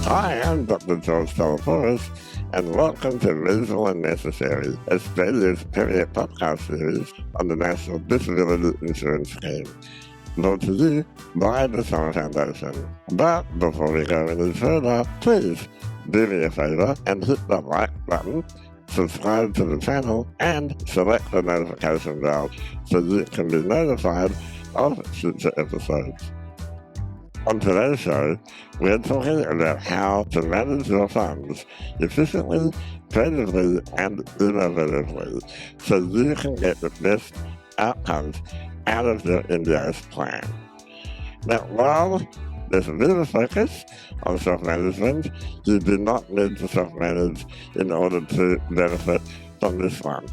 Hi, I'm Dr. George Teleporis, and welcome to Reasonable and Necessary, Australia's premier podcast series on the National Disability Insurance Scheme, brought to you by the Summer Foundation. But before we go any further, please do me a favour and hit the like button, subscribe to the channel, and select the notification bell so you can be notified of future episodes. On today's show, we're talking about how to manage your funds efficiently, creatively, and innovatively so you can get the best outcomes out of your NDIS plan. Now, while there's a bit of a focus on self-management, you do not need to self-manage in order to benefit from this one.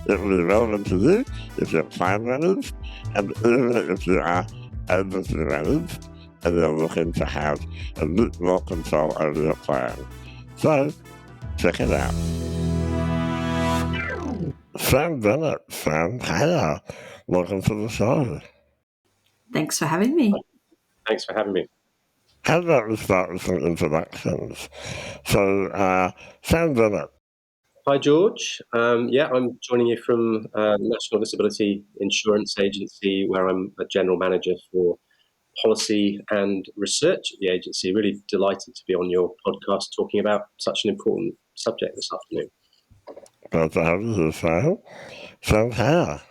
It will be relevant to you if you're plan managed, and even if you are agency managed, and you're looking to have a bit more control over your plan. So, check it out. Sam Bennett, Sam Paior, welcome to the show. Thanks for having me. Thanks for having me. How about we start with some introductions? So, Sam Bennett. Hi, George. I'm joining you from National Disability Insurance Agency, where I'm a general manager for policy and research at the agency. Really delighted to be on your podcast talking about such an important subject this afternoon. Glad to have you here, Sam. Sam Paior.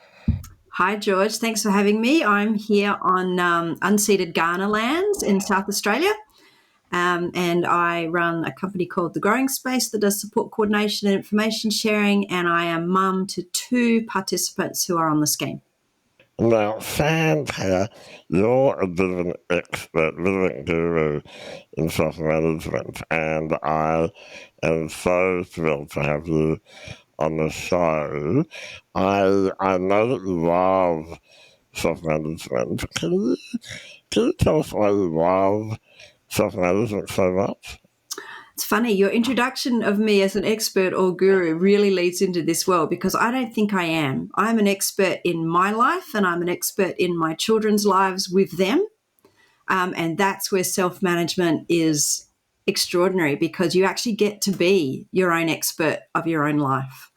Hi, George. Thanks for having me. I'm here on unceded Kaurna lands in South Australia, and I run a company called The Growing Space that does support coordination and information sharing, and I am mum to 2 participants who are on the scheme. Now, Sam Paior, you're a bit of an expert, living guru in self-management, and I am so thrilled to have you on the show. I know that you love self-management. Can you tell us why you love self-management so much? It's funny, your introduction of me as an expert or guru really leads into this well, because I don't think I am. I'm an expert in my life, and I'm an expert in my children's lives with them. And that's where self-management is extraordinary, because you actually get to be your own expert of your own life.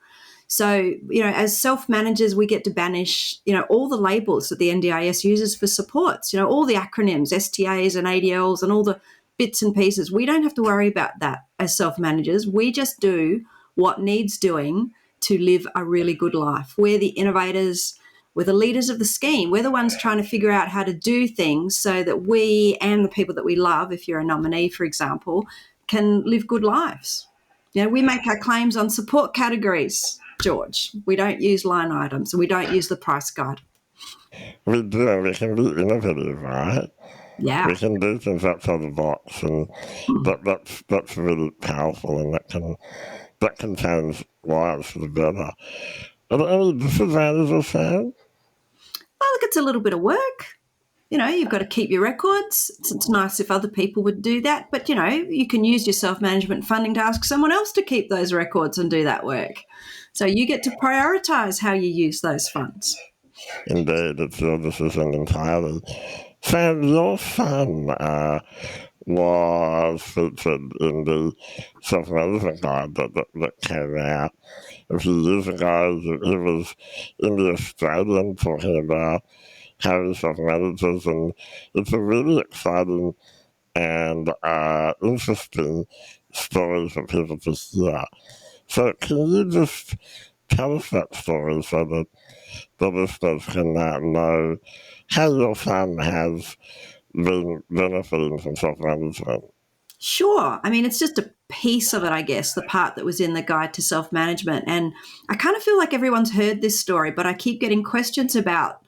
So, as self-managers, we get to banish, all the labels that the NDIS uses for supports, all the acronyms, STAs and ADLs and all the bits and pieces. We don't have to worry about that as self-managers. We just do what needs doing to live a really good life. We're the innovators, we're the leaders of the scheme. We're the ones trying to figure out how to do things so that we and the people that we love, if you're a nominee, for example, can live good lives. We make our claims on support categories, George. We don't use line items, and we don't use the price guide. We do, we can be innovative, right? Yeah. We can do things outside the box, and that's really powerful, and that can change lives for the better. Are there any disadvantages, Sam? Well, look, it's a little bit of work. You've got to keep your records. It's nice if other people would do that, but, you can use your self-management funding to ask someone else to keep those records and do that work. So you get to prioritise how you use those funds. Indeed, it's your decision entirely. Sam, your son was featured in the self-management guide that came out a few years ago. He was in the Australian talking about how he self-manages, and it's a really exciting and interesting story for people to hear. So can you just tell us that story so that the listeners can know how your son has been benefiting from self-management? Sure. I mean, it's just a piece of it, I guess, the part that was in the guide to self-management. And I kind of feel like everyone's heard this story, but I keep getting questions about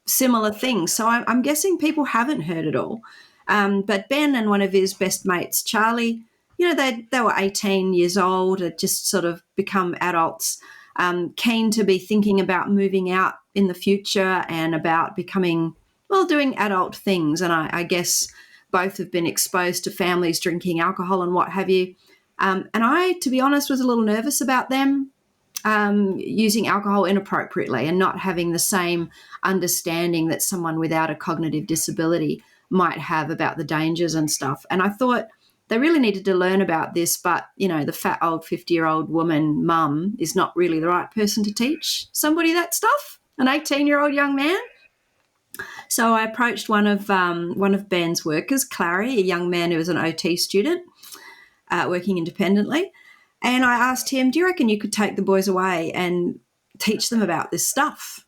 similar things. So I'm guessing people haven't heard it all. But Ben and one of his best mates, Charlie, they were 18 years old, had just sort of become adults, keen to be thinking about moving out in the future and about becoming, doing adult things. And I guess both have been exposed to families drinking alcohol and what have you. And I, to be honest, was a little nervous about them using alcohol inappropriately and not having the same understanding that someone without a cognitive disability might have about the dangers and stuff. And I thought they really needed to learn about this, but, the fat old 50-year-old woman mum is not really the right person to teach somebody that stuff, an 18-year-old young man. So I approached one of Ben's workers, Clary, a young man who was an OT student working independently, and I asked him, do you reckon you could take the boys away and teach them about this stuff?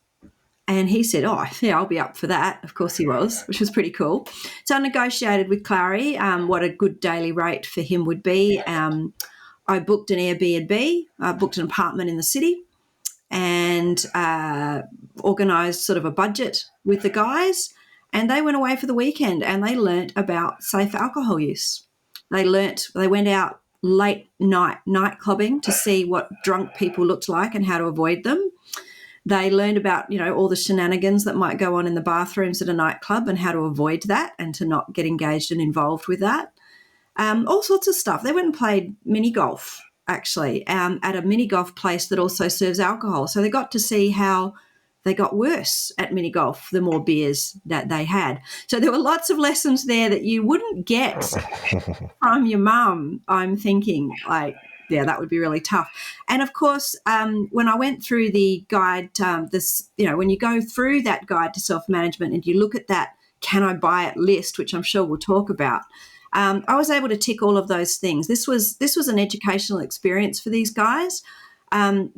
And he said, oh, yeah, I'll be up for that. Of course he was, which was pretty cool. So I negotiated with Clary what a good daily rate for him would be. I booked an Airbnb, I booked an apartment in the city, and organised sort of a budget with the guys. And they went away for the weekend and they learnt about safe alcohol use. They went out late night clubbing to see what drunk people looked like and how to avoid them. They learned about, all the shenanigans that might go on in the bathrooms at a nightclub and how to avoid that and to not get engaged and involved with that. All sorts of stuff. They went and played mini golf, actually, at a mini golf place that also serves alcohol. So they got to see how they got worse at mini golf the more beers that they had. So there were lots of lessons there that you wouldn't get from your mum, I'm thinking, that would be really tough. And, of course, when I went through the guide, when you go through that guide to self-management and you look at that can I buy it list, which I'm sure we'll talk about, I was able to tick all of those things. This was an educational experience for these guys, and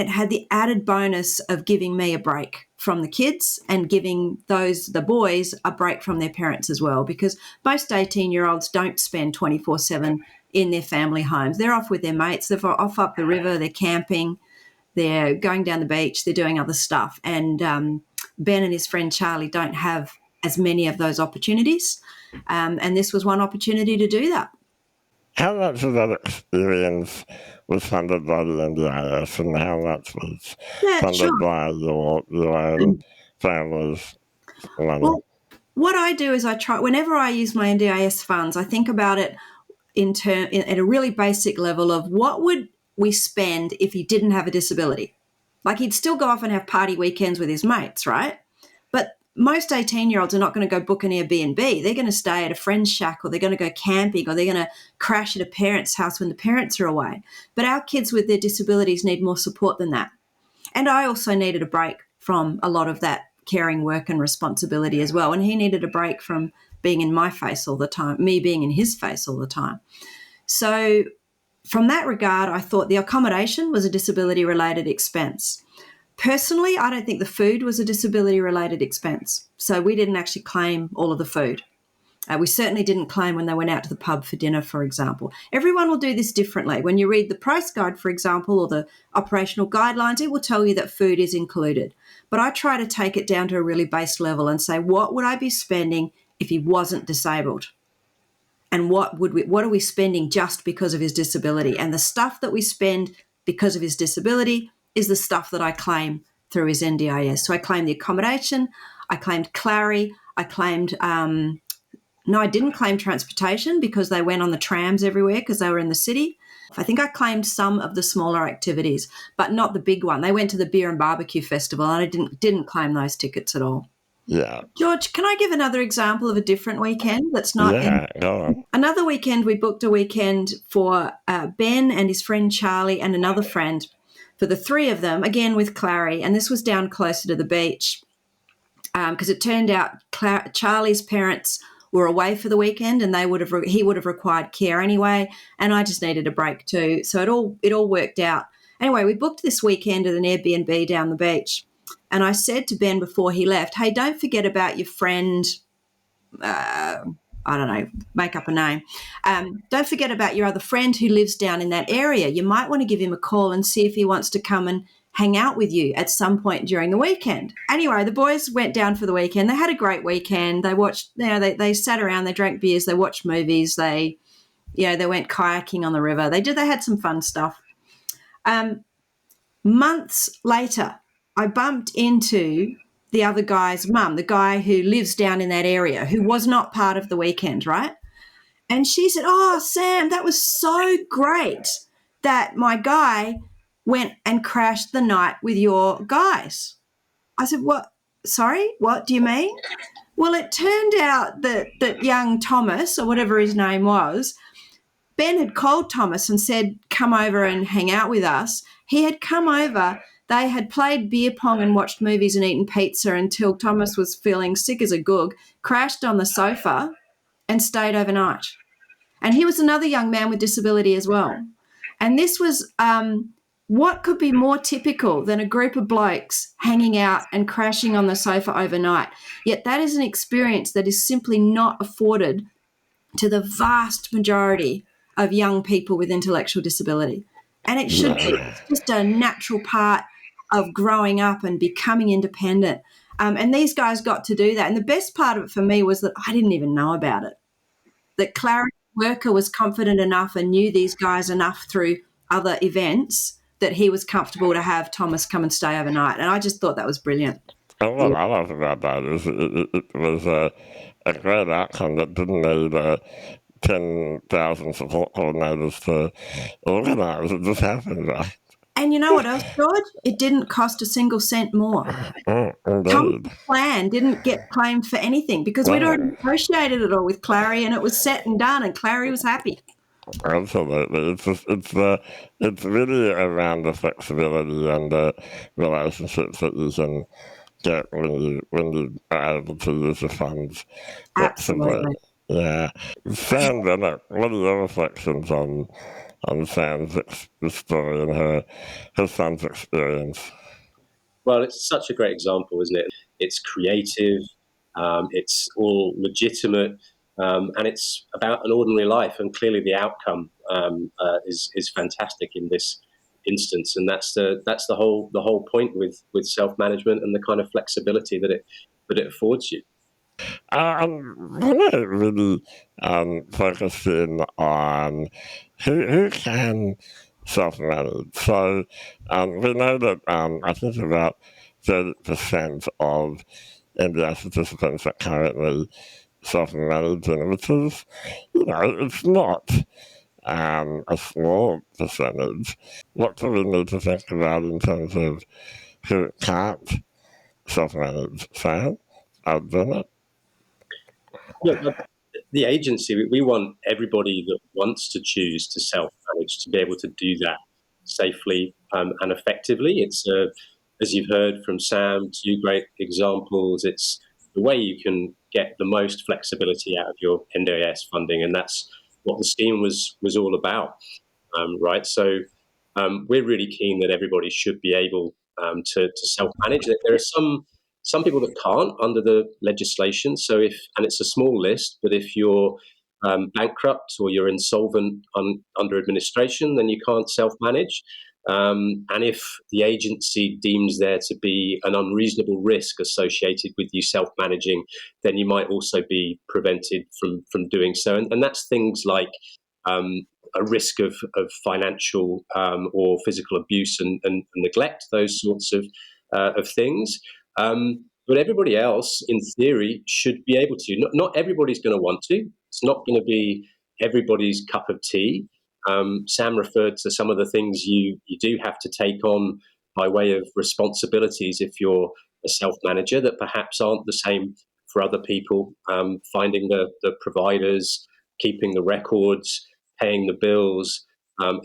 it had the added bonus of giving me a break from the kids and giving the boys a break from their parents as well, because most 18-year-olds don't spend 24/7 in their family homes. They're off with their mates. They're off up the river. They're camping. They're going down the beach. They're doing other stuff. And Ben and his friend Charlie don't have as many of those opportunities. And this was one opportunity to do that. How much of that experience was funded by the NDIS and how much was funded by your own family's money? Well, what I do is whenever I use my NDIS funds, I think about it at a really basic level of what would we spend if he didn't have a disability. Like, he'd still go off and have party weekends with his mates, right? But most 18-year-olds are not going to go book an Airbnb. They're going to stay at a friend's shack, or they're going to go camping, or they're going to crash at a parent's house when the parents are away. But our kids with their disabilities need more support than that. And I also needed a break from a lot of that caring work and responsibility as well. And he needed a break from being in my face all the time, me being in his face all the time. So from that regard, I thought the accommodation was a disability-related expense. Personally, I don't think the food was a disability-related expense. So we didn't actually claim all of the food. We certainly didn't claim when they went out to the pub for dinner, for example. Everyone will do this differently. When you read the price guide, for example, or the operational guidelines, it will tell you that food is included. But I try to take it down to a really base level and say, what would I be spending if he wasn't disabled? And what are we spending just because of his disability? And the stuff that we spend because of his disability is the stuff that I claim through his NDIS. So I claimed the accommodation, I claimed Clary, I claimed no, I didn't claim transportation because they went on the trams everywhere because they were in the city. I think I claimed some of the smaller activities, but not the big one. They went to the beer and barbecue festival, and I didn't claim those tickets at all. Yeah. George, can I give another example of a different weekend that's not? Yeah, go on. Another weekend, we booked a weekend for Ben and his friend Charlie and another friend, for the three of them, again with Clary, and this was down closer to the beach because it turned out Charlie's parents were away for the weekend, and he would have required care anyway, and I just needed a break too. So it all worked out. Anyway, we booked this weekend at an Airbnb down the beach, and I said to Ben before he left, hey, don't forget about your friend, I don't know, make up a name. Don't forget about your other friend who lives down in that area. You might want to give him a call and see if he wants to come and hang out with you at some point during the weekend. Anyway, the boys went down for the weekend. They had a great weekend. They watched, they sat around, they drank beers, they watched movies, they went kayaking on the river. They had some fun stuff. Months later, I bumped into the other guy's mum, the guy who lives down in that area, who was not part of the weekend, right? And she said, oh, Sam, that was so great that my guy went and crashed the night with your guys. I said, what? Sorry, what do you mean? Well, it turned out that young Thomas, or whatever his name was, Ben had called Thomas and said, come over and hang out with us. He had come over. They had played beer pong and watched movies and eaten pizza until Thomas was feeling sick as a goog, crashed on the sofa and stayed overnight. And he was another young man with disability as well. And this was what could be more typical than a group of blokes hanging out and crashing on the sofa overnight? Yet that is an experience that is simply not afforded to the vast majority of young people with intellectual disability. And it should be. It's just a natural part of growing up and becoming independent. And these guys got to do that. And the best part of it for me was that I didn't even know about it. That Clary Worker was confident enough and knew these guys enough through other events that he was comfortable to have Thomas come and stay overnight. And I just thought that was brilliant. And what I love about that is it was a great outcome that didn't need 10,000 support coordinators to organise. It just happened, right? And you know what else, George? It didn't cost a single cent more. Tom's plan didn't get claimed for anything because we'd already negotiated it all with Clary and it was set and done and Clary was happy. Absolutely. It's really around the flexibility and the relationships that you can get when you are able to use the funds. Absolutely. Yeah. Sam Bennett, what are your reflections on Sam's story and her son's experience? Well, it's such a great example, isn't it? It's creative, it's all legitimate, and it's about an ordinary life. And clearly, the outcome is fantastic in this instance. And that's the whole point with self-management and the kind of flexibility that it affords you. When I really focus in on who can self-manage. So we know that I think about 30% of NDIS participants are currently self-managing, which is, it's not a small percentage. What do we need to think about in terms of who can't self-manage? Sam? Bennett? Look, the agency, we want everybody that wants to choose to self-manage to be able to do that safely and effectively. It's, as you've heard from Sam, two great examples. It's the way you can get the most flexibility out of your NDIS funding, and that's what the scheme was all about, right? So we're really keen that everybody should be able to self-manage. There are some people that can't under the legislation. So and it's a small list, but if you're bankrupt or you're insolvent under administration, then you can't self-manage. And if the agency deems there to be an unreasonable risk associated with you self-managing, then you might also be prevented from doing so. And that's things like a risk of financial or physical abuse and neglect, those sorts of things. But everybody else, in theory, should be able to. Not everybody's going to want to. It's not going to be everybody's cup of tea. Sam referred to some of the things you do have to take on by way of responsibilities if you're a self-manager that perhaps aren't the same for other people, finding the providers, keeping the records, paying the bills,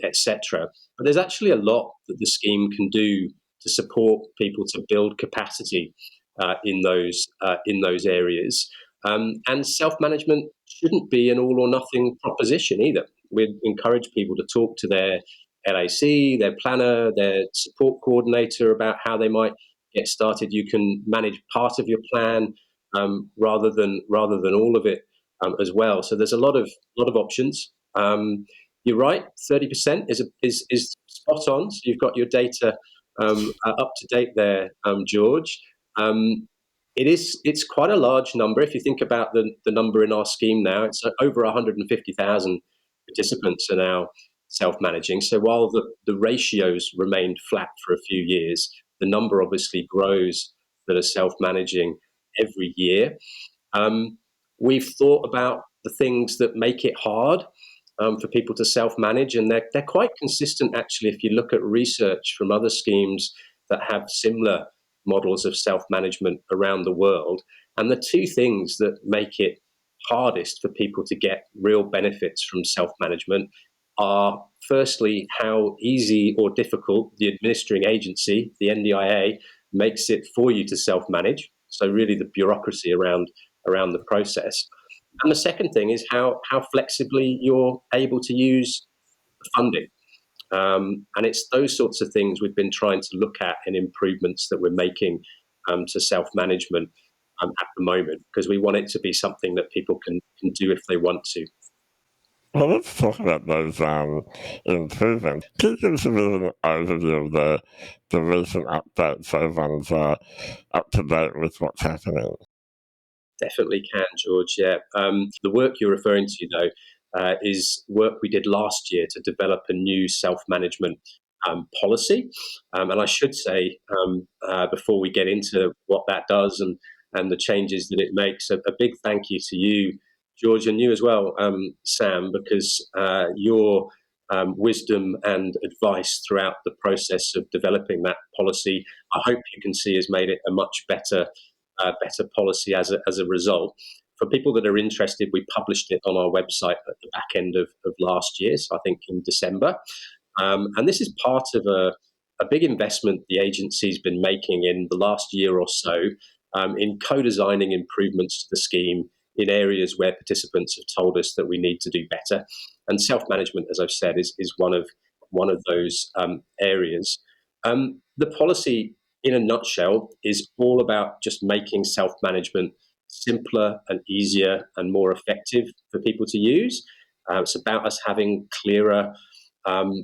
etc. But there's actually a lot that the scheme can do to support people to build capacity in those areas. And self-management shouldn't be an all or nothing proposition either. We'd encourage people to talk to their LAC, their planner, their support coordinator about how they might get started. You can manage part of your plan rather than all of it as well. So there's a lot of options. You're right, 30% is spot on. So you've got your data up to date there, George. It's quite a large number. If you think about the number in our scheme now, it's over 150,000 participants are now self-managing. So while the ratios remained flat for a few years, the number obviously grows that are self-managing every year. We've thought about the things that make it hard for people to self-manage, and they're quite consistent actually if you look at research from other schemes that have similar models of self-management around the world. And the two things that make it hardest for people to get real benefits from self-management are, firstly, how easy or difficult the administering agency, the NDIA, makes it for you to self-manage. So really the bureaucracy around the process. And the second thing is how flexibly you're able to use the funding. And it's those sorts of things we've been trying to look at in improvements that we're making to self-management at the moment, because we want it to be something that people can do if they want to. Well, let's talk about those improvements. Can you give us a bit of an overview of the recent updates so everyone's up to date with what's happening? Definitely can, George. Yeah. The work you're referring to, though, is work we did last year to develop a new self-management policy. And I should say, before we get into what that does and the changes that it makes, a big thank you to you, George, and you as well, Sam, because your wisdom and advice throughout the process of developing that policy, I hope you can see, has made it a much better policy as a result. For people that are interested, we published it on our website at the back end of last year, so I think in December. And this is part of a big investment the agency's been making in the last year or so in co-designing improvements to the scheme in areas where participants have told us that we need to do better. And self-management, as I've said, is one of those areas. The policy, in a nutshell, is all about just making self-management simpler and easier and more effective for people to use. It's about us having clearer,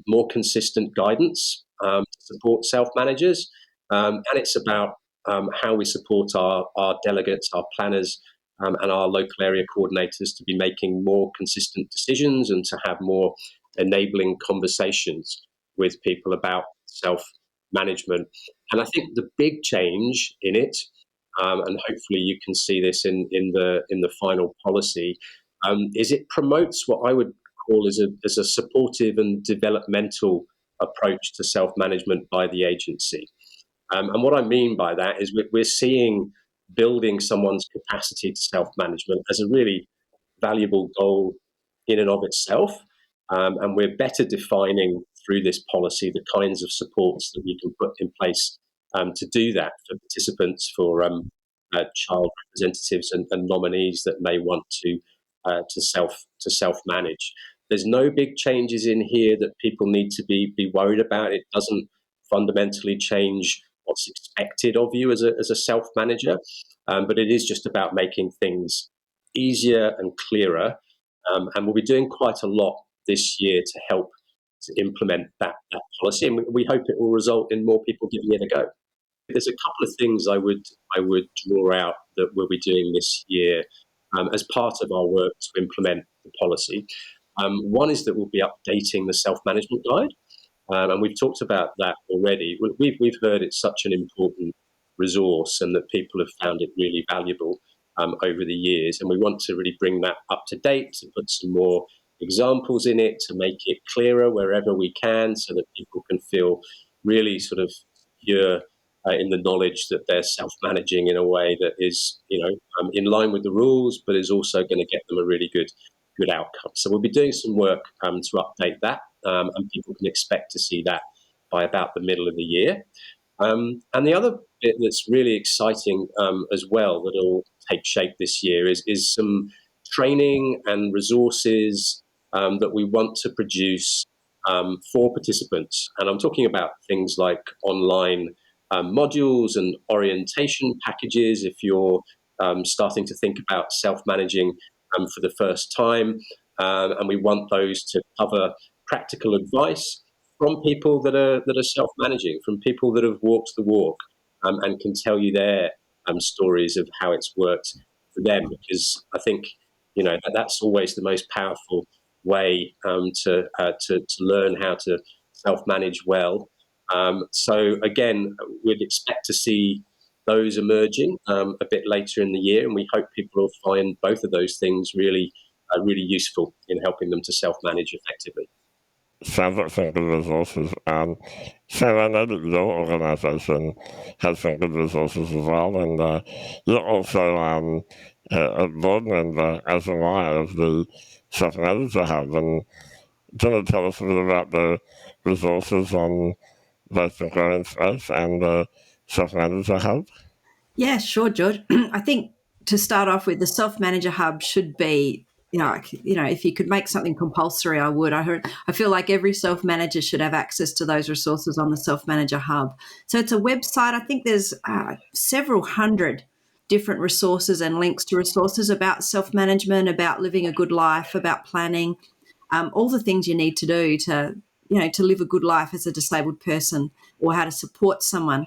more consistent guidance to support self-managers. And it's about how we support our delegates, our planners, and our local area coordinators to be making more consistent decisions and to have more enabling conversations with people about self-management. And I think the big change in it, and hopefully you can see this in the final policy, is it promotes what I would call as a supportive and developmental approach to self-management by the agency. And what I mean by that is we're seeing building someone's capacity to self-management as a really valuable goal in and of itself. And we're better defining through this policy the kinds of supports that we can put in place to do that for participants, for child representatives and nominees that may want to self-manage. There's no big changes in here that people need to be worried about. It doesn't fundamentally change what's expected of you as a self-manager, but it is just about making things easier and clearer. And we'll be doing quite a lot this year to help to implement that policy, and we hope it will result in more people giving it a go. There's a couple of things I would draw out that we'll be doing this year as part of our work to implement the policy. One is that we'll be updating the self-management guide, and we've talked about that already. We've heard it's such an important resource and that people have found it really valuable over the years, and we want to really bring that up to date, to put some more examples in it, to make it clearer wherever we can, so that people can feel really sort of secure in the knowledge that they're self-managing in a way that is, in line with the rules, but is also going to get them a really good outcome. So we'll be doing some work to update that, and people can expect to see that by about the middle of the year. And the other bit that's really exciting as well that will take shape this year is some training and resources that we want to produce for participants. And I'm talking about things like online modules and orientation packages if you're starting to think about self-managing for the first time. And we want those to cover practical advice from people that are self-managing, from people that have walked the walk and can tell you their stories of how it's worked for them. Because I think that's always the most powerful way to learn how to self-manage well. So again, we'd expect to see those emerging a bit later in the year, and we hope people will find both of those things really useful in helping them to self-manage effectively. Sounds like some good resources. So I know that your organisation has some good resources as well, and you're also a board member, as am I, of the Self-Manager Hub. And do you want to tell us a bit about the resources on both the Growing Space and the Self-Manager Hub? Yeah, sure, George. I think to start off with, the Self-Manager Hub should be, if you could make something compulsory, I would. I feel like every self-manager should have access to those resources on the Self-Manager Hub. So it's a website. I think there's several hundred different resources and links to resources about self-management, about living a good life, about planning, all the things you need to do to live a good life as a disabled person, or how to support someone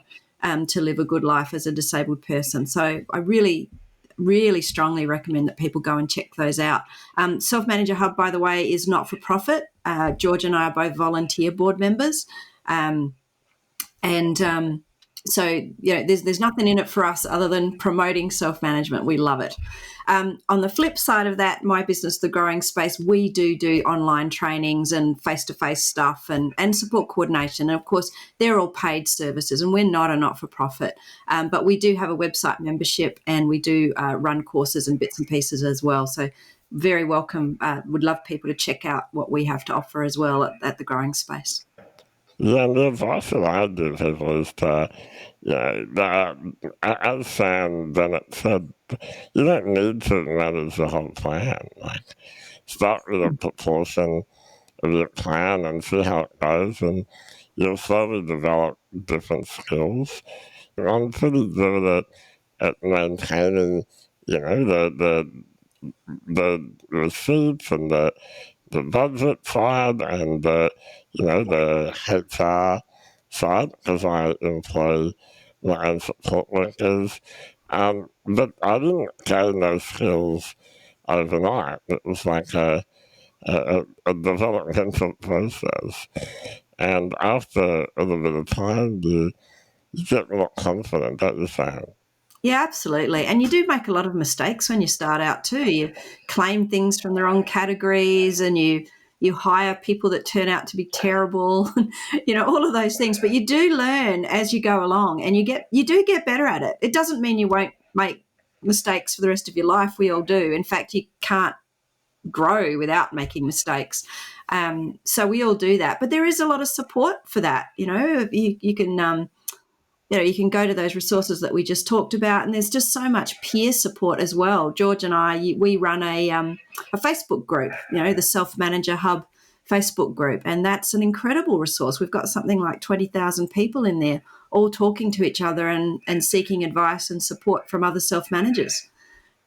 to live a good life as a disabled person. So I really, really strongly recommend that people go and check those out. Self-Manager Hub, by the way, is not for profit. George and I are both volunteer board members. So there's nothing in it for us other than promoting self-management. We love it. On the flip side of that, my business, The Growing Space, we do online trainings and face-to-face stuff and support coordination. And of course, they're all paid services, and we're not a not-for-profit. But we do have a website membership, and we do run courses and bits and pieces as well. So very welcome. Would love people to check out what we have to offer as well at The Growing Space. Yeah, and the advice that I give people is to, as Sam Bennett said, you don't need to manage the whole plan. Like, start with a proportion of your plan and see how it goes, and you'll slowly develop different skills. I'm pretty good at maintaining, the receipts and the budget side and the HR side, because I employ my own support workers. But I didn't gain those skills overnight. It was like a developmental process. And after a little bit of time, you get more confident, don't you, Sam? Yeah, absolutely. And you do make a lot of mistakes when you start out too. You claim things from the wrong categories, and you hire people that turn out to be terrible, all of those things. But you do learn as you go along, and you do get better at it. It doesn't mean you won't make mistakes for the rest of your life. We all do. In fact, you can't grow without making mistakes. So we all do that. But there is a lot of support for that. You can you can go to those resources that we just talked about, and there's just so much peer support as well. George and I, we run a Facebook group, the Self-Manager Hub Facebook group, and that's an incredible resource. We've got something like 20,000 people in there, all talking to each other and seeking advice and support from other self-managers.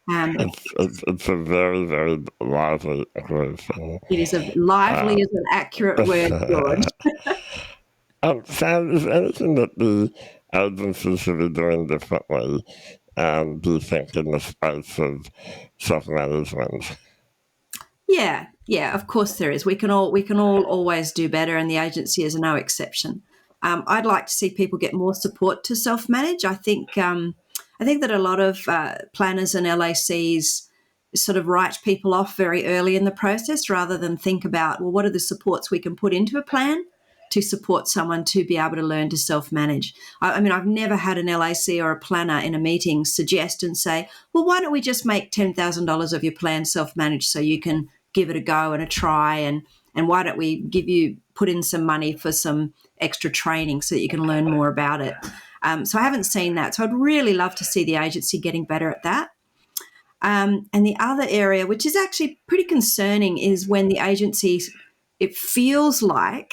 It's a very, very lively group. It is lively is an accurate word, George. Sam, is there anything that the agencies should be doing differently, do you think, in the space of self-management? Yeah, of course there is. We can all always do better, and the agency is no exception. I'd like to see people get more support to self-manage. I think that a lot of planners and LACs sort of write people off very early in the process, rather than think about, well, what are the supports we can put into a plan to support someone to be able to learn to self-manage. I mean, I've never had an LAC or a planner in a meeting suggest and say, well, why don't we just make $10,000 of your plan self-managed so you can give it a go and a try, and why don't we put in some money for some extra training so that you can learn more about it. So I haven't seen that. So I'd really love to see the agency getting better at that. And the other area, which is actually pretty concerning, is when the agency, it feels like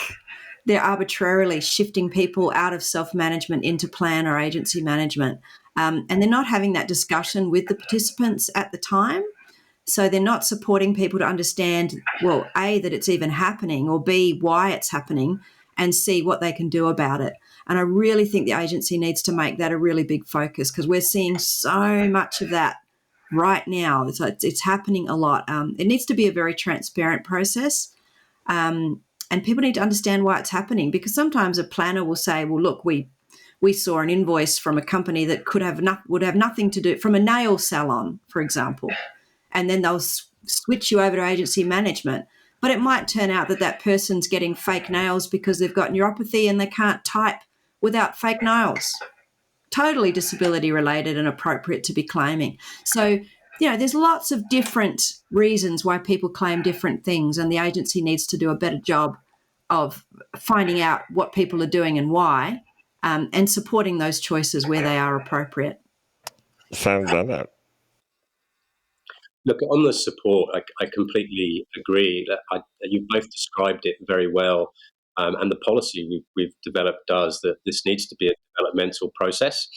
they're arbitrarily shifting people out of self-management into plan or agency management. And they're not having that discussion with the participants at the time. So they're not supporting people to understand, well, A, that it's even happening, or B, why it's happening, and C, what they can do about it. And I really think the agency needs to make that a really big focus, because we're seeing so much of that right now. It's happening a lot. It needs to be a very transparent process. And people need to understand why it's happening, because sometimes a planner will say, well, look, we saw an invoice from a company that would have nothing to do, from a nail salon, for example, and then they'll switch you over to agency management. But it might turn out that person's getting fake nails because they've got neuropathy and they can't type without fake nails. Totally disability related and appropriate to be claiming. So there's lots of different reasons why people claim different things, and the agency needs to do a better job of finding out what people are doing and why, and supporting those choices where they are appropriate. Sam Bennett. Look, on the support, I completely agree. You both described it very well, and the policy we've developed does that. This needs to be a developmental process,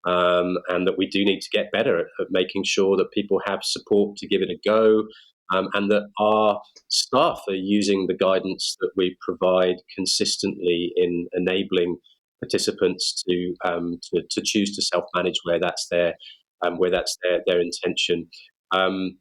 and that we do need to get better at making sure that people have support to give it a go, and that our staff are using the guidance that we provide consistently in enabling participants to choose to self-manage where that's their intention. Um,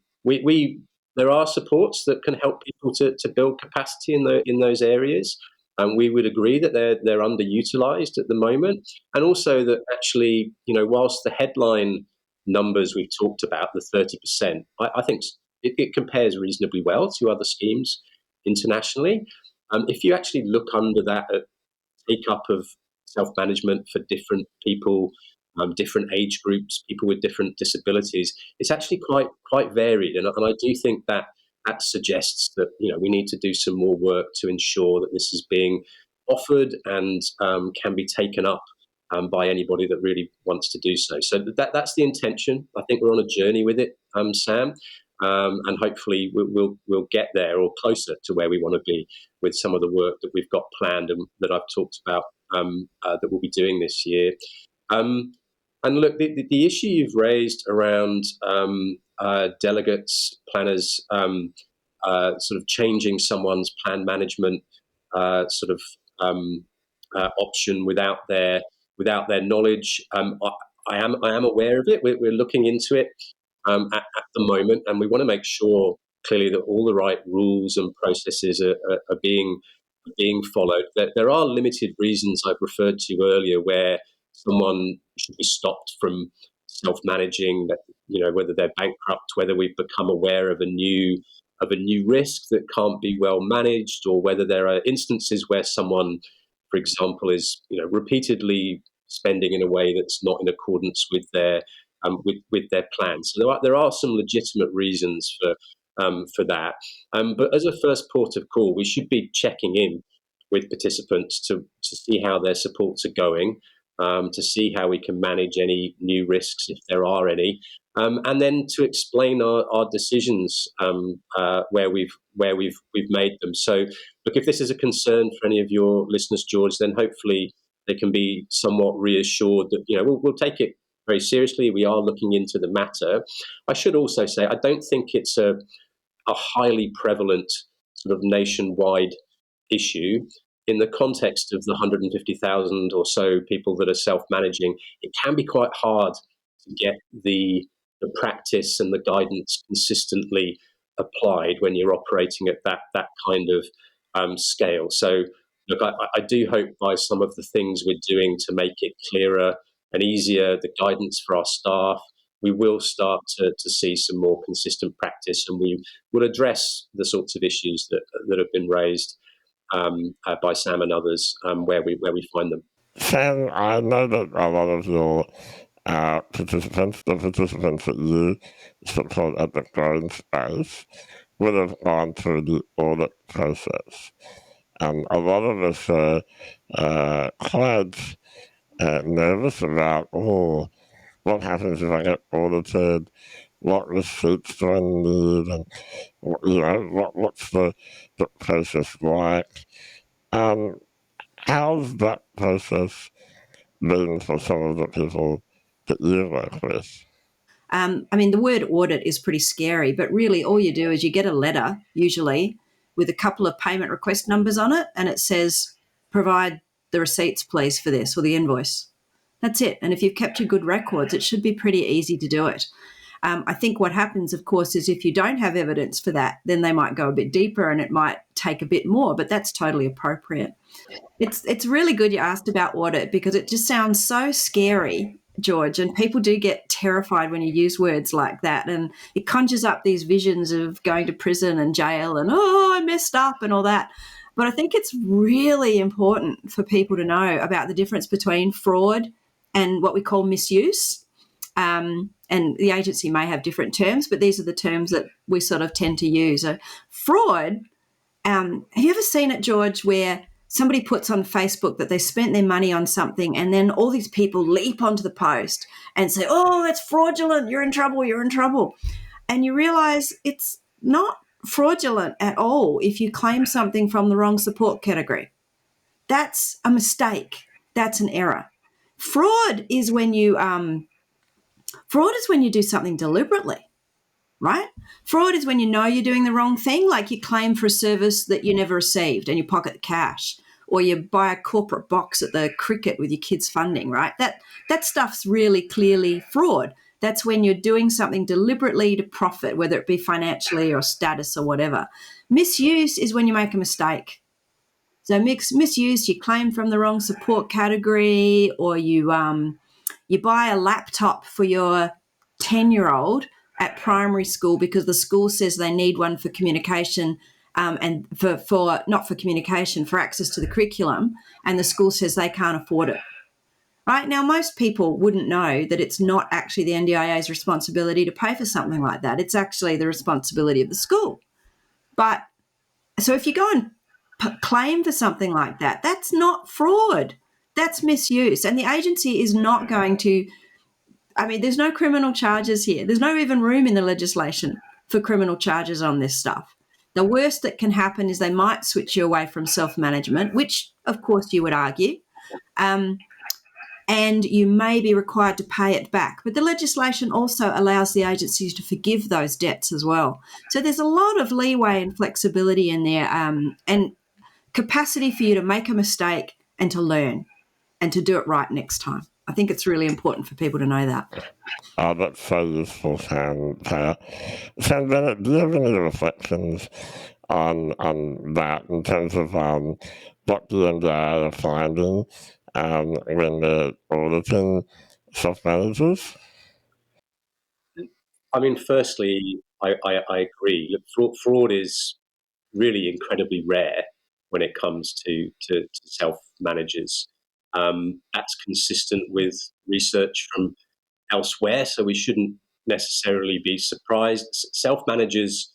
there are supports that can help people to build capacity in those areas, and we would agree that they're underutilized at the moment, and also that actually, whilst the headline numbers we've talked about, the 30%, I think it compares reasonably well to other schemes internationally. If you actually look under that at take up of self-management for different people, different age groups, people with different disabilities, it's actually quite varied, and I do think that suggests that we need to do some more work to ensure that this is being offered and can be taken up by anybody that really wants to do so. So that's the intention. I think we're on a journey with it, Sam, and hopefully we'll get there or closer to where we want to be with some of the work that we've got planned and that I've talked about that we'll be doing this year. And look, the issue you've raised around delegates, planners, sort of changing someone's plan management option without their knowledge. I am aware of it. We're looking into it at the moment, and we want to make sure clearly that all the right rules and processes are being followed. There are limited reasons I've referred to earlier where someone should be stopped from self-managing, whether they're bankrupt, whether we've become aware of a new risk that can't be well managed, or whether there are instances where someone, for example, is repeatedly spending in a way that's not in accordance with their plans. So there are some legitimate reasons for that. But as a first port of call, we should be checking in with participants to see how their supports are going, to see how we can manage any new risks if there are any, and then to explain our decisions where we've made them. So, look, if this is a concern for any of your listeners, George, then hopefully they can be somewhat reassured that we'll take it very seriously. We are looking into the matter. I should also say I don't think it's a highly prevalent sort of nationwide issue. In the context of the 150,000 or so people that are self-managing, it can be quite hard to get the practice and the guidance consistently applied when you're operating at that kind of scale. So, look, I do hope by some of the things we're doing to make it clearer and easier, the guidance for our staff, we will start to see some more consistent practice, and we will address the sorts of issues that have been raised by Sam and others where we find them. Sam, I know that a lot of your participants, the participants that you support at the growing space, would have gone through the audit process. And a lot of us are quite nervous about, what happens if I get audited? What receipts do I need? And, what's the process like? How's that process been for some of the people that you work with? The word audit is pretty scary, but really all you do is you get a letter, usually, with a couple of payment request numbers on it, and it says, provide the receipts, please, for this, or the invoice. That's it. And if you've kept your good records, it should be pretty easy to do it. I think what happens, of course, is if you don't have evidence for that, then they might go a bit deeper and it might take a bit more, but that's totally appropriate. It's really good you asked about audit, because it just sounds so scary, George, and people do get terrified when you use words like that, and it conjures up these visions of going to prison and jail and, I messed up and all that. But I think it's really important for people to know about the difference between fraud and what we call misuse. and the agency may have different terms, but these are the terms that we sort of tend to use. Fraud, have you ever seen it, George, where somebody puts on Facebook that they spent their money on something and then all these people leap onto the post and say, oh, it's fraudulent, you're in trouble, you're in trouble. And you realise it's not fraudulent at all if you claim something from the wrong support category. That's a mistake. That's an error. Fraud is when you do something deliberately, right? Fraud is when you know you're doing the wrong thing, like you claim for a service that you never received and you pocket the cash, or you buy a corporate box at the cricket with your kids' funding, right? That stuff's really clearly fraud. That's when you're doing something deliberately to profit, whether it be financially or status or whatever. Misuse is when you make a mistake. So misuse, you claim from the wrong support category, or you buy a laptop for your 10-year-old at primary school because the school says they need one for communication, and for not for communication, for access to the curriculum, and the school says they can't afford it. Right? Now, most people wouldn't know that it's not actually the NDIA's responsibility to pay for something like that. It's actually the responsibility of the school. But so if you go and claim for something like that, that's not fraud. That's misuse. And the agency is not going to, there's no criminal charges here. There's no even room in the legislation for criminal charges on this stuff. The worst that can happen is they might switch you away from self-management, which, of course, you would argue. And you may be required to pay it back. But the legislation also allows the agencies to forgive those debts as well. So there's a lot of leeway and flexibility in there, and capacity for you to make a mistake and to learn and to do it right next time. I think it's really important for people to know that. Oh, that's so useful, Sam Paior. Sam Bennett, do you have any reflections on that in terms of what the NDIA are finding when they're auditing self-managers? Firstly, I agree. Look, fraud is really incredibly rare when it comes to self-managers. That's consistent with research from elsewhere, so we shouldn't necessarily be surprised. Self-managers,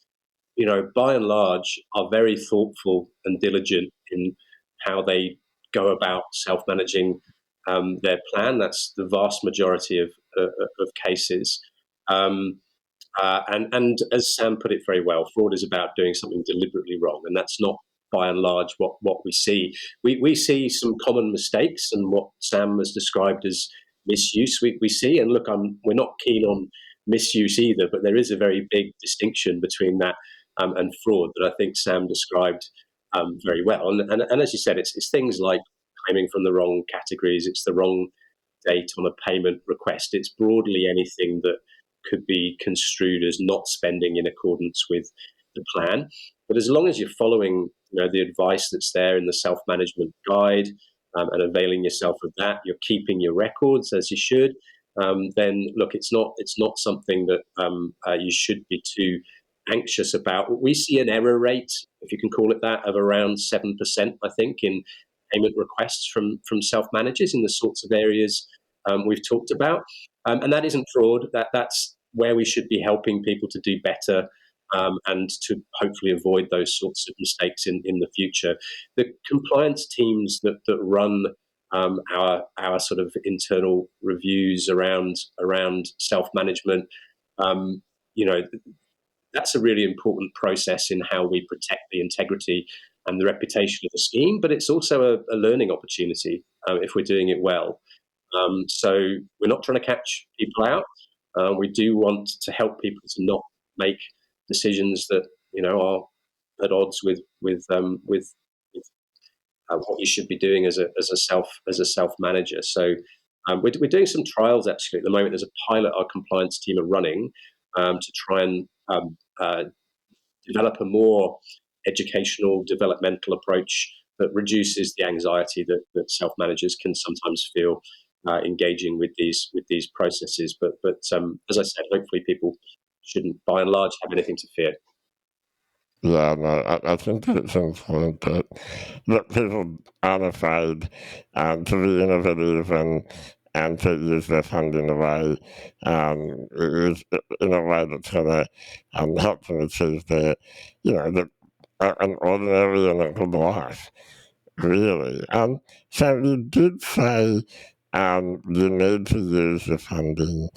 by and large, are very thoughtful and diligent in how they go about self-managing their plan. That's the vast majority of cases. And as Sam put it very well, fraud is about doing something deliberately wrong, and that's not, by and large, what we see. We see some common mistakes, and what Sam has described as misuse we see. And look, we're not keen on misuse either, but there is a very big distinction between that and fraud that I think Sam described very well. And as you said, it's things like claiming from the wrong categories, it's the wrong date on a payment request, it's broadly anything that could be construed as not spending in accordance with the plan. But as long as you're following the advice that's there in the self-management guide and availing yourself of that, you're keeping your records as you should, then look, it's not something that you should be too anxious about. We see an error rate, if you can call it that, of around 7%, I think, in payment requests from self-managers in the sorts of areas we've talked about. And that isn't fraud. That's where we should be helping people to do better and to hopefully avoid those sorts of mistakes in the future. The compliance teams that run our sort of internal reviews around self-management, that's a really important process in how we protect the integrity and the reputation of the scheme, but it's also a learning opportunity if we're doing it well. So we're not trying to catch people out. We do want to help people to not make decisions that are at odds with what you should be doing as a self manager. So we're doing some trials actually at the moment. There's a pilot our compliance team are running to try and develop a more educational, developmental approach that reduces the anxiety that self managers can sometimes feel engaging with these processes. But as I said, hopefully people shouldn't, by and large, have anything to fear. Yeah, no, I think it's important that people aren't afraid to be innovative and to use their funding in a way that's going to help them achieve their, an ordinary and a good life, really. So you did say you need to use your funding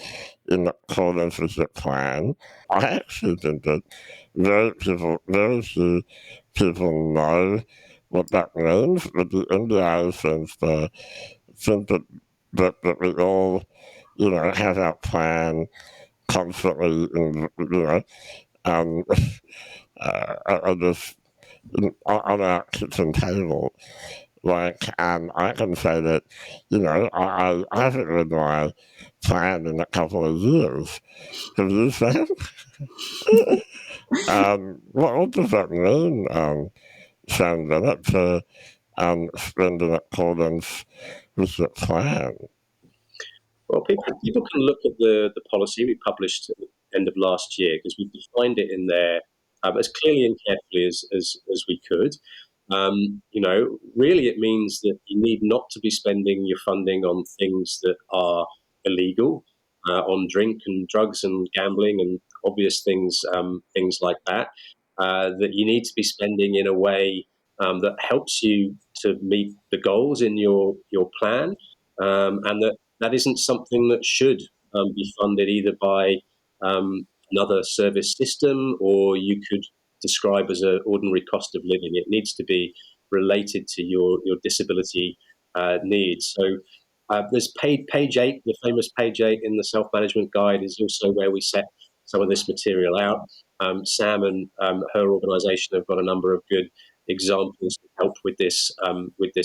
in accordance with your plan. I actually think that very few people know what that means, but the NDIA seems to think that we all, have our plan constantly, um, just on our kitchen table. I can say that, I haven't read my plan in a couple of years. Have you, Sam? What does that mean, Sam Bennett, to spend in accordance with your plan? Well, people can look at the policy we published at the end of last year, because we defined it in there as clearly and carefully as we could. Really it means that you need not to be spending your funding on things that are illegal, on drink and drugs and gambling and obvious things like that, that you need to be spending in a way that helps you to meet the goals in your plan, and that isn't something that should be funded either by another service system, or you could describe as an ordinary cost of living. It needs to be related to your disability needs. So there's page 8, the famous page 8 in the self-management guide is also where we set some of this material out. Sam and her organisation have got a number of good examples to help with this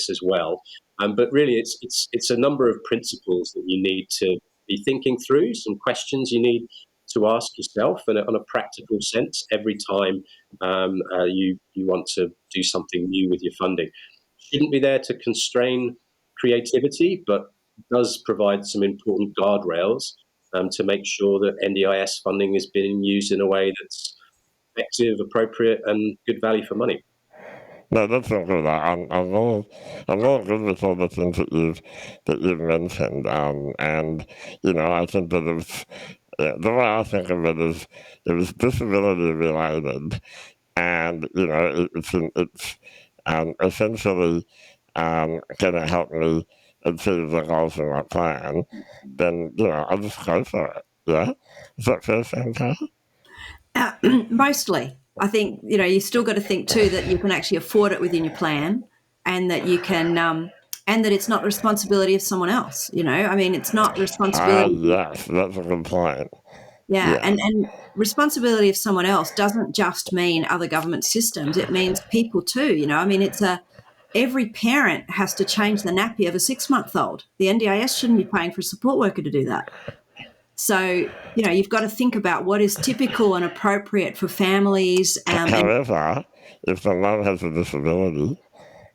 as well. But really, it's a number of principles that you need to be thinking through, some questions you need to ask yourself, and on a practical sense, every time you want to do something new with your funding. Shouldn't be there to constrain creativity, but does provide some important guardrails to make sure that NDIS funding is being used in a way that's effective, appropriate, and good value for money. No, that's not good. I'm all good with all the things that you've mentioned, and I think that the way I think of it is it was disability related, and it's essentially going to help me achieve the goals of my plan. Then I'll just go for it. Yeah, is that fair, Sam Paior? Mostly. I think, you still got to think too that you can actually afford it within your plan, and that you can, and that it's not the responsibility of someone else. It's not the responsibility. Yes, that's a good point. Yeah. Yeah. And responsibility of someone else doesn't just mean other government systems. It means people too. Every parent has to change the nappy of a 6-month-old. The NDIS shouldn't be paying for a support worker to do that. So, you've got to think about what is typical and appropriate for families. However, if the mum has a disability,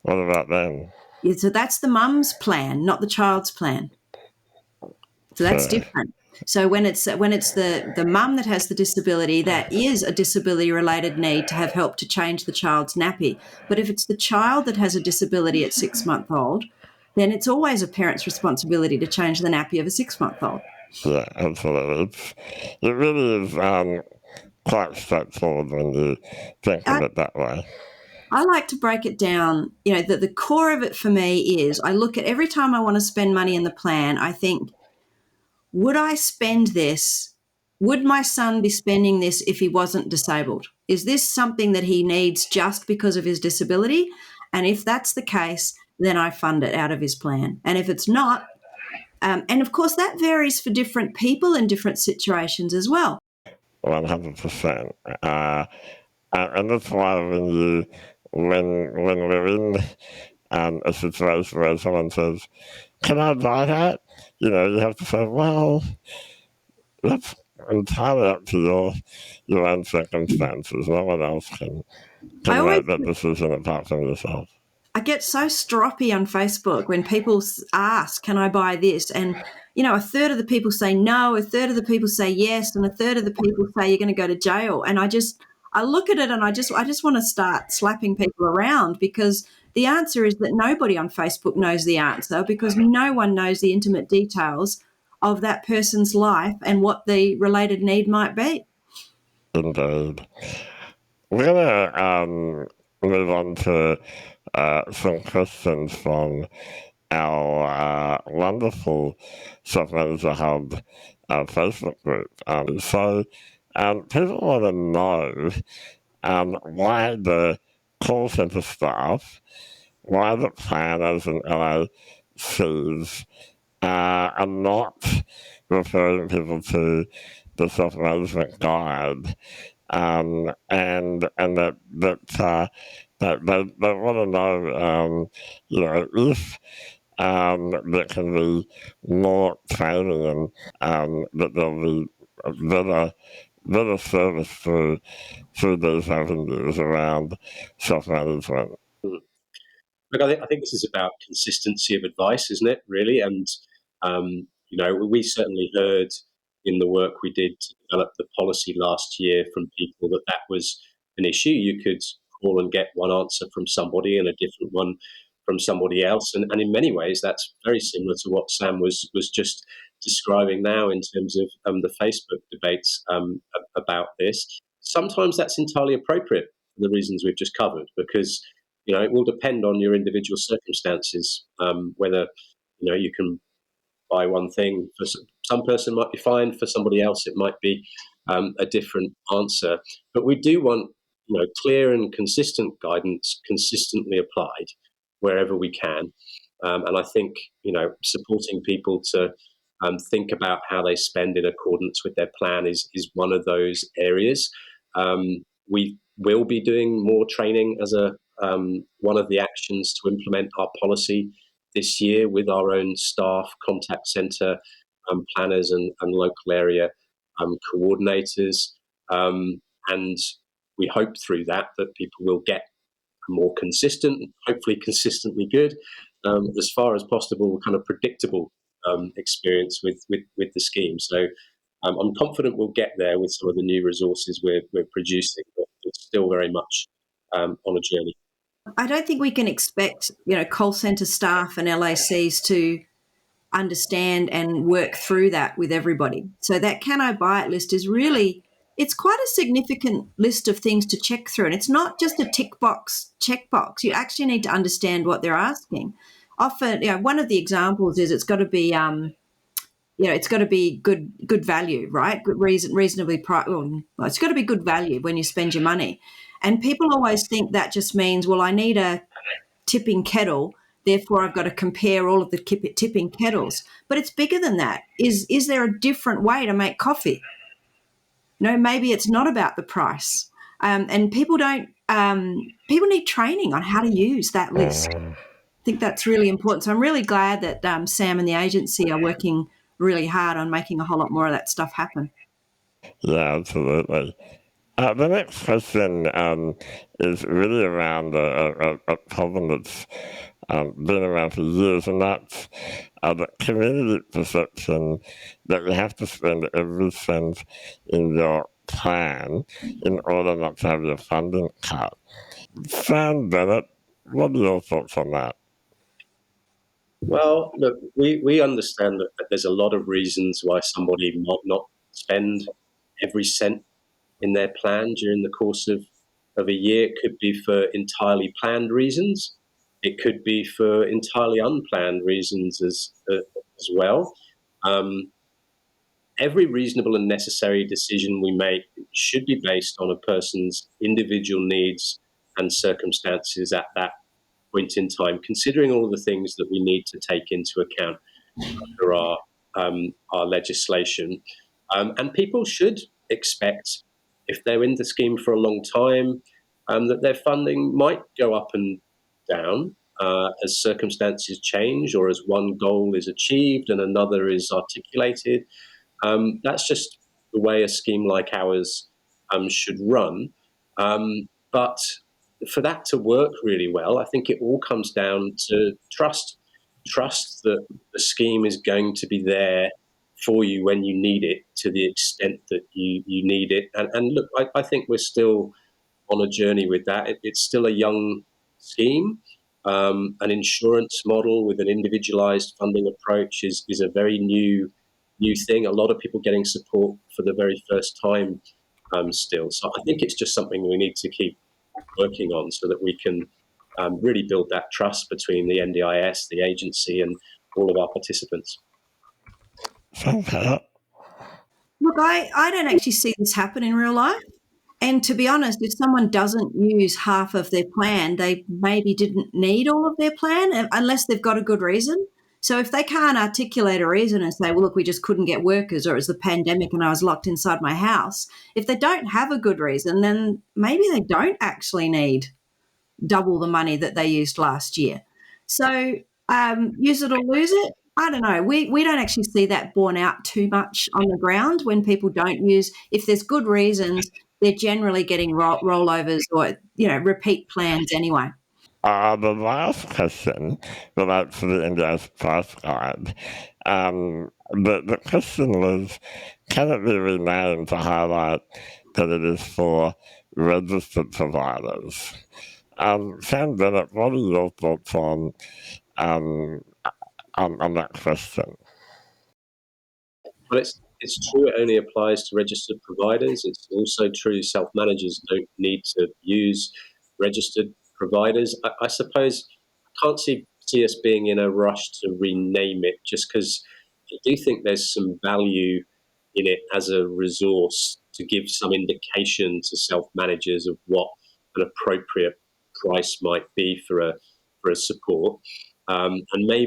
what about them? So that's the mum's plan, not the child's plan. So that's different. So when it's the mum that has the disability, that is a disability-related need to have help to change the child's nappy. But if it's the child that has a disability at 6-month-old, then it's always a parent's responsibility to change the nappy of a 6-month-old. Yeah, absolutely. It really is quite straightforward when you think of it that way. I like to break it down. The core of it for me is I look at every time I want to spend money in the plan, I think, would I spend this? Would my son be spending this if he wasn't disabled? Is this something that he needs just because of his disability? And if that's the case, then I fund it out of his plan. And if it's not, and of course that varies for different people in different situations as well. 100%. And that's why when we're in a situation where someone says, "Can I buy that?" You have to say, "Well, that's entirely up to your own circumstances. No one else can make that decision apart from yourself." I get so stroppy on Facebook when people ask, "Can I buy this?" And a third of the people say no, a third of the people say yes, and a third of the people say you're going to go to jail. And I look at it and I just want to start slapping people around, because The answer is that nobody on Facebook knows the answer, because no one knows the intimate details of that person's life and what the related need might be. Indeed. We're going to move on to some questions from our wonderful Self-Manager Hub Facebook group. So people want to know why the call centre staff, why the planners and LICs are not referring people to the self-management guide, and that they want to know, if there can be more training, and that there'll be a better service through these avenues around self-management. Look, I think this is about consistency of advice, isn't it, really? And, we certainly heard in the work we did to develop the policy last year from people that was an issue. You could call and get one answer from somebody and a different one from somebody else. And in many ways, that's very similar to what Sam was just describing now in terms of the Facebook debates about this. Sometimes that's entirely appropriate for the reasons we've just covered, because it will depend on your individual circumstances, whether you can buy one thing. For some person might be fine, for somebody else it might be a different answer. But we do want clear and consistent guidance, consistently applied wherever we can. And I think supporting people to think about how they spend in accordance with their plan is one of those areas. We will be doing more training as one of the actions to implement our policy this year with our own staff, contact centre planners and local area coordinators. And we hope through that people will get more consistent, hopefully consistently good, as far as possible, kind of predictable experience with the scheme. So I'm confident we'll get there with some of the new resources we're producing, but it's still very much on a journey. I don't think we can expect, call centre staff and LACs to understand and work through that with everybody. So that Can I Buy It list is really, it's quite a significant list of things to check through. And it's not just a checkbox. You actually need to understand what they're asking. Often, one of the examples is it's got to be, it's got to be good value, right? Reasonably priced. Well, it's got to be good value when you spend your money. And people always think that just means, well, I need a tipping kettle, therefore I've got to compare all of the tipping kettles. But it's bigger than that. Is there a different way to make coffee? Maybe it's not about the price. And people need training on how to use that list. I think that's really important. So I'm really glad that Sam and the agency are working really hard on making a whole lot more of that stuff happen. Yeah, absolutely. The next question is really around a problem that's been around for years, and that's the community perception that you have to spend every cent in your plan in order not to have your funding cut. Sam Bennett, what are your thoughts on that? Well, look, we understand that there's a lot of reasons why somebody might not spend every cent in their plan during the course of a year. It could be for entirely planned reasons. It could be for entirely unplanned reasons as well. Every reasonable and necessary decision we make should be based on a person's individual needs and circumstances at that point in time, considering all of the things that we need to take into account under our legislation. And people should expect, if they're in the scheme for a long time, that their funding might go up and down as circumstances change, or as one goal is achieved and another is articulated. That's just the way a scheme like ours should run. But for that to work really well, I think it all comes down to trust. Trust that the scheme is going to be there for you when you need it, to the extent that you need it. And look, I think we're still on a journey with that. It's still a young scheme. An insurance model with an individualized funding approach is a very new thing. A lot of people getting support for the very first time still. So I think it's just something we need to keep working on so that we can really build that trust between the NDIS, the agency, and all of our participants. Sam Paior. Look, I don't actually see this happen in real life. And to be honest, if someone doesn't use half of their plan, they maybe didn't need all of their plan unless they've got a good reason. So if they can't articulate a reason and say, well, look, we just couldn't get workers, or it was the pandemic and I was locked inside my house, if they don't have a good reason, then maybe they don't actually need double the money that they used last year. So use it or lose it. I don't know. We don't actually see that borne out too much on the ground when people don't use. If there's good reasons, they're generally getting rollovers or repeat plans anyway. The last question relates to the NDIS price guide. The question was, can it be renamed to highlight that it is for registered providers? Sam Bennett, what are your thoughts on that question? Well, it's true it only applies to registered providers. It's also true self-managers don't need to use registered providers. I suppose I can't see us being in a rush to rename it, just because I do think there's some value in it as a resource to give some indication to self-managers of what an appropriate price might be for a support. And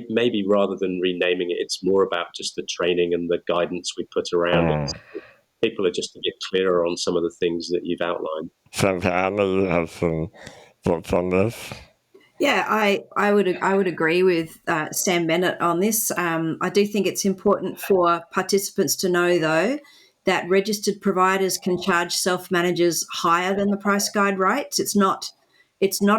maybe rather than renaming it, it's more about just the training and the guidance we put around it. People are just a bit clearer on some of the things that you've outlined. Sam Paior, I know you have some thoughts on this. Yeah, I would agree with Sam Bennett on this. I do think it's important for participants to know, though, that registered providers can charge self-managers higher than the price guide rates. It's not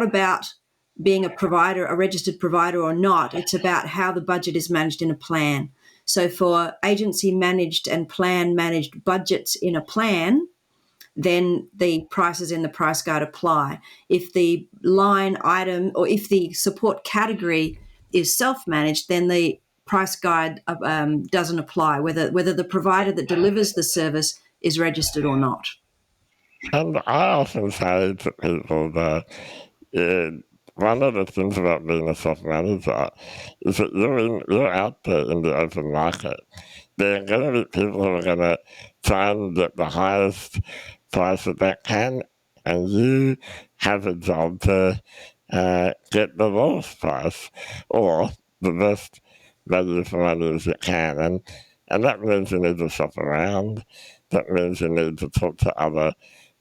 about being a registered provider or not. It's about how the budget is managed in a plan. So for agency managed and plan managed budgets in a plan, then the prices in the price guide apply. If the line item or if the support category is self-managed, then the price guide doesn't apply, whether the provider that delivers the service is registered or not. And I often say to people that one of the things about being a soft manager is that you're out there in the open market. There are going to be people who are going to try and get the highest price that they can, and you have a job to get the lowest price or the best value for money as you can. And that means you need to shop around. That means you need to talk to other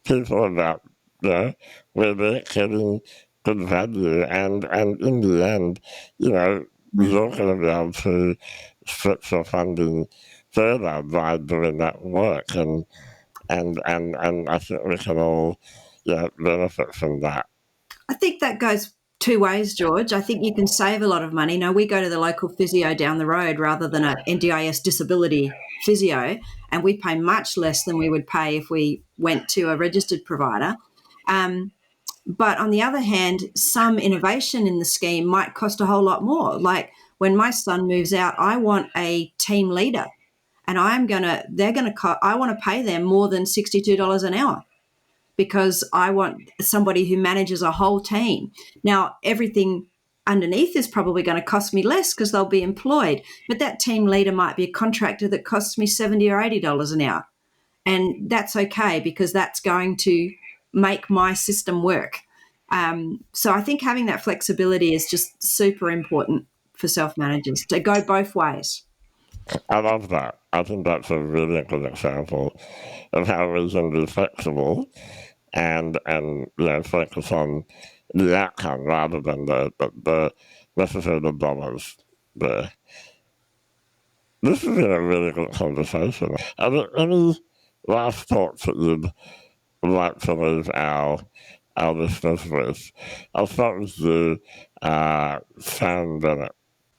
people about where they're getting good value, and in the end, you're going to be able to stretch your funding further by doing that work, and I think we can all benefit from that. I think that goes two ways, George. I think you can save a lot of money. Now, we go to the local physio down the road rather than an NDIS disability physio, and we pay much less than we would pay if we went to a registered provider. But on the other hand, some innovation in the scheme might cost a whole lot more. Like when my son moves out, I want a team leader, and I want to pay them more than $62 an hour, because I want somebody who manages a whole team. Now, everything underneath is probably going to cost me less because they'll be employed, but that team leader might be a contractor that costs me $70 or $80 an hour. And that's okay, because that's going to make my system work. So I think having that flexibility is just super important for self-managers to go both ways. I love that. I think that's a really good example of how we can be flexible and focus on the outcome rather than the necessary dollars there. This has been a really good conversation. Are there any last thoughts that you'd like to leave our listeners with? I'll start with you, Sam Bennett.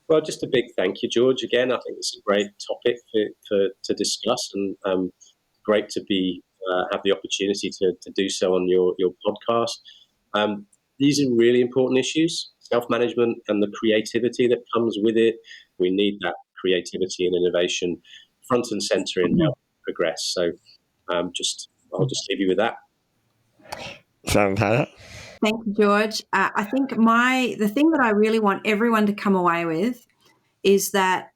Well, just a big thank you, George. Again, I think it's a great topic to discuss, and great to have the opportunity to do so on your podcast. These are really important issues. self-management and the creativity that comes with it. We need that creativity and innovation front and center in how we progress. So I'll just leave you with that. Sam Paior? Thank you, George. I think the thing that I really want everyone to come away with is that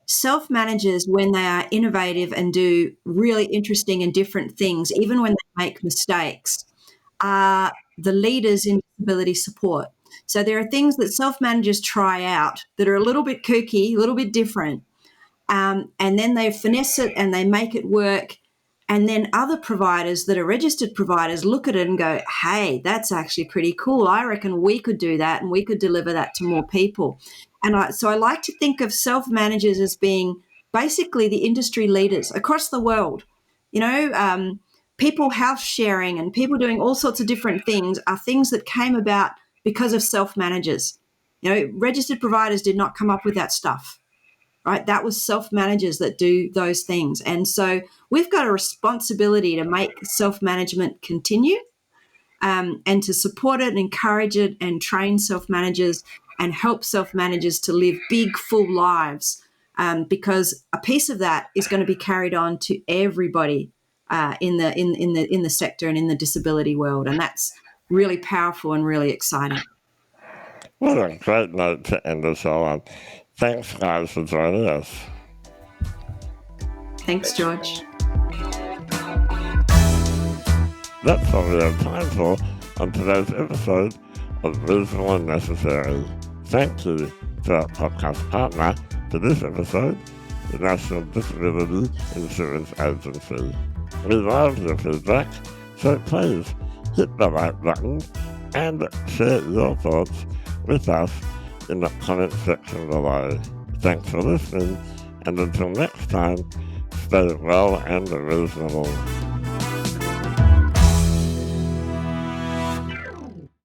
self-managers, when they are innovative and do really interesting and different things, even when they make mistakes, are the leaders in disability support. So there are things that self-managers try out that are a little bit kooky, a little bit different, and then they finesse it and they make it work. And then other providers that are registered providers look at it and go, hey, that's actually pretty cool. I reckon we could do that and we could deliver that to more people. And so I like to think of self-managers as being basically the industry leaders across the world. People house sharing and people doing all sorts of different things are things that came about because of self-managers. Registered providers did not come up with that stuff. Right? That was self-managers that do those things. And so we've got a responsibility to make self-management continue and to support it and encourage it and train self-managers and help self-managers to live big, full lives because a piece of that is going to be carried on to everybody in the sector and in the disability world. And that's really powerful and really exciting. What a great note to end the show on. Thanks, guys, for joining us. Thanks, George. That's all we have time for on today's episode of Reasonable and Necessary. Thank you to our podcast partner for this episode, the National Disability Insurance Agency. We love your feedback, so please hit the like button and share your thoughts with us in the comment section below. Thanks for listening, and until next time, stay well and reasonable.